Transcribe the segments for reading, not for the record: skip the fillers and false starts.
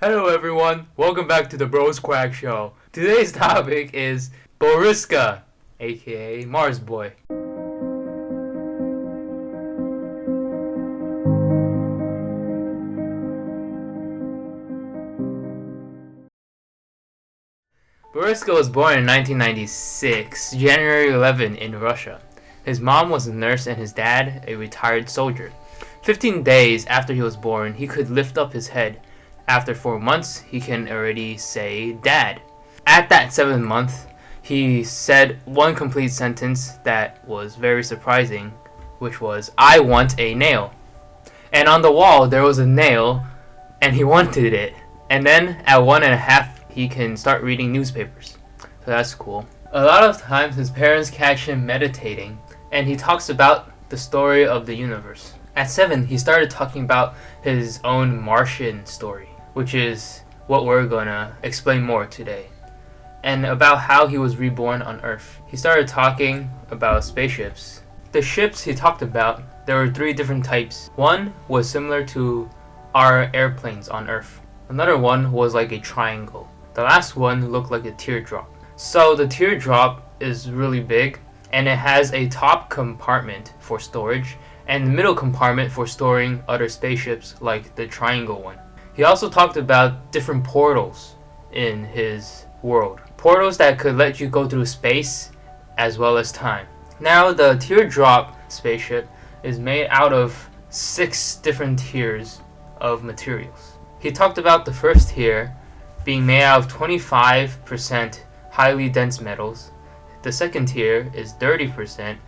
Hello everyone, welcome back to the Quack Show. Today's topic is Boriska, aka Mars Boy. Boriska was born in 1996, January 11 in Russia. His mom was a nurse and his dad a retired soldier. 15 days after he was born, he could lift up his head. After 4 months, he can already say dad. At that 7th month, he said one complete sentence that was very surprising, which was, "I want a nail." And on the wall, there was a nail, and he wanted it. And then at 1.5, he can start reading newspapers. So that's cool. A lot of times, his parents catch him meditating, and he talks about the story of the universe. At 7, he started talking about his own Martian story, which is what we're gonna explain more today, and about how he was reborn on Earth. He started talking about spaceships. The ships he talked about, there were 3 different types. One was similar to our airplanes on Earth. Another one was like a triangle. The last one looked like a teardrop. So the teardrop is really big, and it has a top compartment for storage, and the middle compartment for storing other spaceships like the triangle one. He also talked about different portals in his world. Portals that could let you go through space as well as time. Now, the teardrop spaceship is made out of 6 different tiers of materials. He talked about the first tier being made out of 25% highly dense metals. The second tier is 30%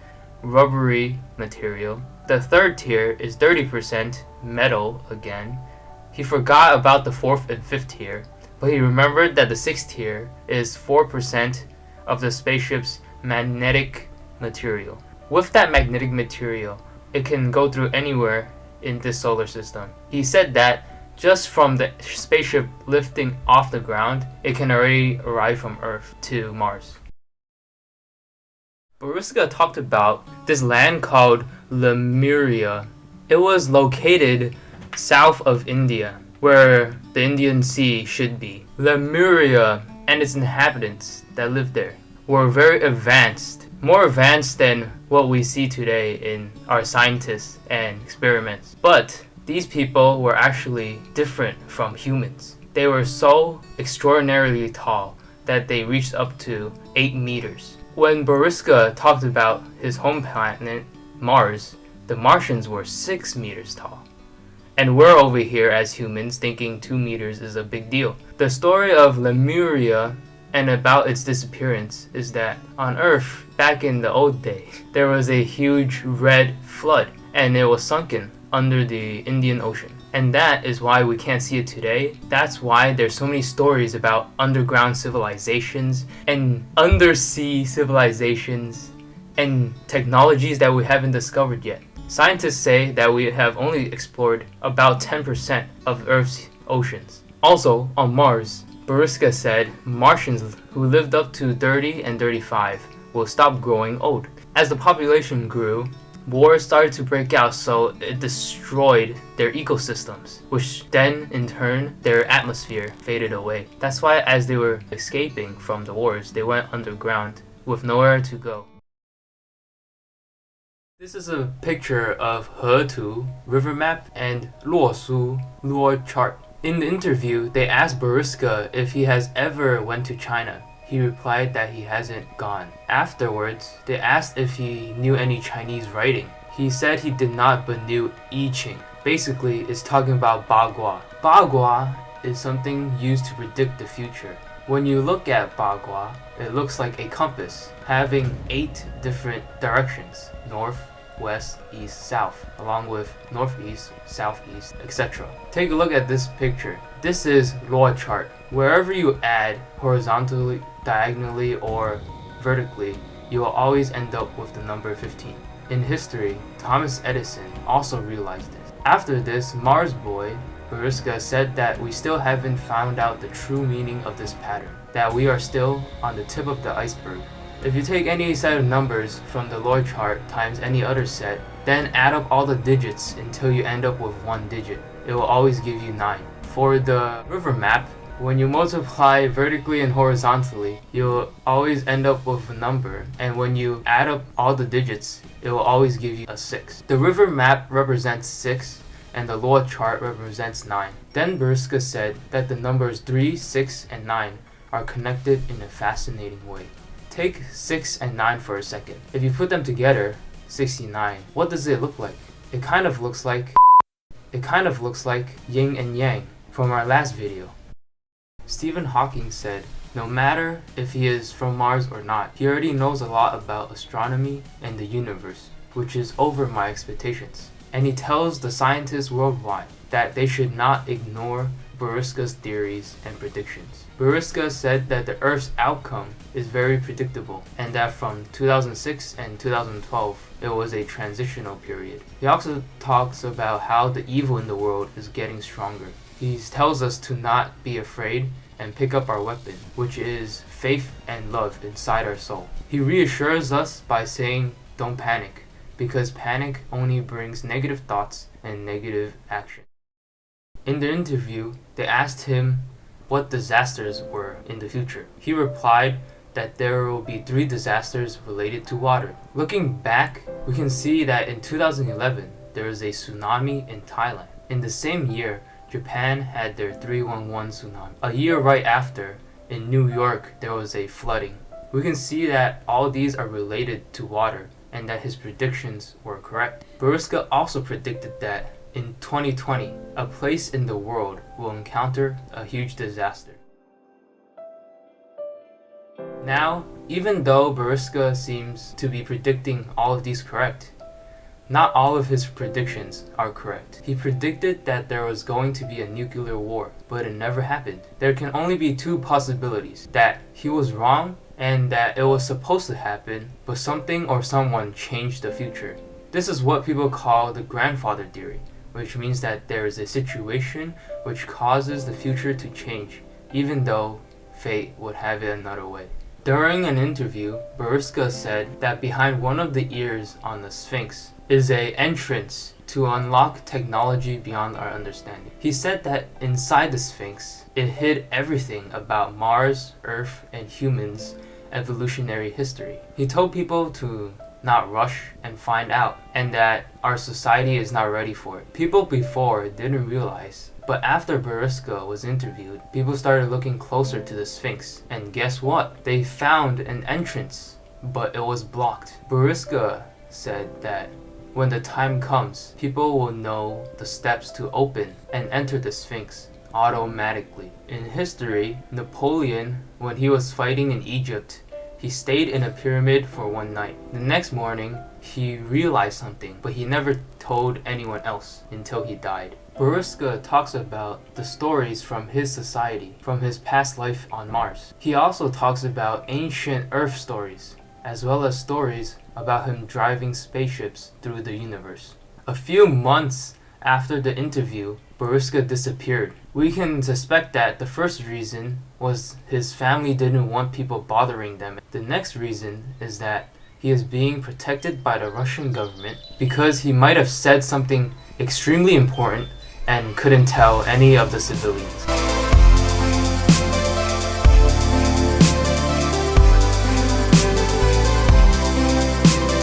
rubbery material. The third tier is 30% metal again. He forgot about the 4th and 5th tier, but he remembered that the 6th tier is 4% of the spaceship's magnetic material. With that magnetic material, it can go through anywhere in this solar system. He said that just from the spaceship lifting off the ground, it can already arrive from Earth to Mars. Boriska talked about this land called Lemuria. It was located south of India, where the Indian Sea should be. Lemuria and its inhabitants that lived there were very advanced, more advanced than what we see today in our scientists and experiments. But these people were actually different from humans. They were so extraordinarily tall that they reached up to 8 meters. When Boriska talked about his home planet, Mars, the Martians were 6 meters tall. And we're over here as humans thinking 2 meters is a big deal. The story of Lemuria and about its disappearance is that on Earth, back in the old days, there was a huge red flood and it was sunken under the Indian Ocean. And that is why we can't see it today. That's why there's so many stories about underground civilizations and undersea civilizations and technologies that we haven't discovered yet. Scientists say that we have only explored about 10% of Earth's oceans. Also, on Mars, Boriska said Martians who lived up to 30 and 35 will stop growing old. As the population grew, wars started to break out, so it destroyed their ecosystems, which then in turn their atmosphere faded away. That's why as they were escaping from the wars, they went underground with nowhere to go. This is a picture of Hetu, river map, and Luosu, Luo chart. In the interview, they asked Boriska if he has ever went to China. He replied that he hasn't gone. Afterwards, they asked if he knew any Chinese writing. He said he did not but knew I Ching. Basically, it's talking about Bagua. Bagua is something used to predict the future. When you look at Bagua, it looks like a compass having 8 different directions: north, west, east, south, along with northeast, southeast, etc. Take a look at this picture. This is Luo chart. Wherever you add horizontally, diagonally, or vertically, you will always end up with the number 15. In history, Thomas Edison also realized this. After this, Mars Boy, Boriska said that we still haven't found out the true meaning of this pattern, that we are still on the tip of the iceberg. If you take any set of numbers from the Luo chart times any other set, then add up all the digits until you end up with 1 digit. It will always give you 9. For the river map, when you multiply vertically and horizontally, you'll always end up with a number, and when you add up all the digits, it will always give you a 6. The river map represents 6, and the law chart represents 9. Then Boriska said that the numbers 3, 6, and 9 are connected in a fascinating way. Take 6 and 9 for a second. If you put them together, 69, what does it look like? It kind of looks like yin and yang from our last video. Stephen Hawking said, no matter if he is from Mars or not, he already knows a lot about astronomy and the universe, which is over my expectations. And he tells the scientists worldwide that they should not ignore Boriska's theories and predictions. Boriska said that the Earth's outcome is very predictable, and that from 2006 and 2012, it was a transitional period. He also talks about how the evil in the world is getting stronger. He tells us to not be afraid and pick up our weapon, which is faith and love inside our soul. He reassures us by saying, don't panic, because panic only brings negative thoughts and negative action. In the interview, they asked him what disasters were in the future. He replied that there will be 3 disasters related to water. Looking back, we can see that in 2011, there was a tsunami in Thailand. In the same year, Japan had their 311 tsunami. A year right after, in New York, there was a flooding. We can see that all these are related to water and that his predictions were correct. Boriska also predicted that in 2020, a place in the world will encounter a huge disaster. Now, even though Boriska seems to be predicting all of these correct, not all of his predictions are correct. He predicted that there was going to be a nuclear war, but it never happened. There can only be 2 possibilities: that he was wrong and that it was supposed to happen, but something or someone changed the future. This is what people call the grandfather theory, which means that there is a situation which causes the future to change, even though fate would have it another way. During an interview, Boriska said that behind one of the ears on the Sphinx is an entrance to unlock technology beyond our understanding. He said that inside the Sphinx, it hid everything about Mars, Earth, and humans' evolutionary history. He told people to not rush and find out, and that our society is not ready for it. People before didn't realize, but after Boriska was interviewed, people started looking closer to the Sphinx, and guess what? They found an entrance, but it was blocked. Boriska said that when the time comes, people will know the steps to open and enter the Sphinx automatically. In history, Napoleon, when he was fighting in Egypt, he stayed in a pyramid for one night. The next morning, he realized something, but he never told anyone else until he died. Boriska talks about the stories from his society, from his past life on Mars. He also talks about ancient Earth stories, as well as stories about him driving spaceships through the universe. A few months after the interview, Boriska disappeared. We can suspect that the first reason was his family didn't want people bothering them. The next reason is that he is being protected by the Russian government because he might have said something extremely important and couldn't tell any of the civilians.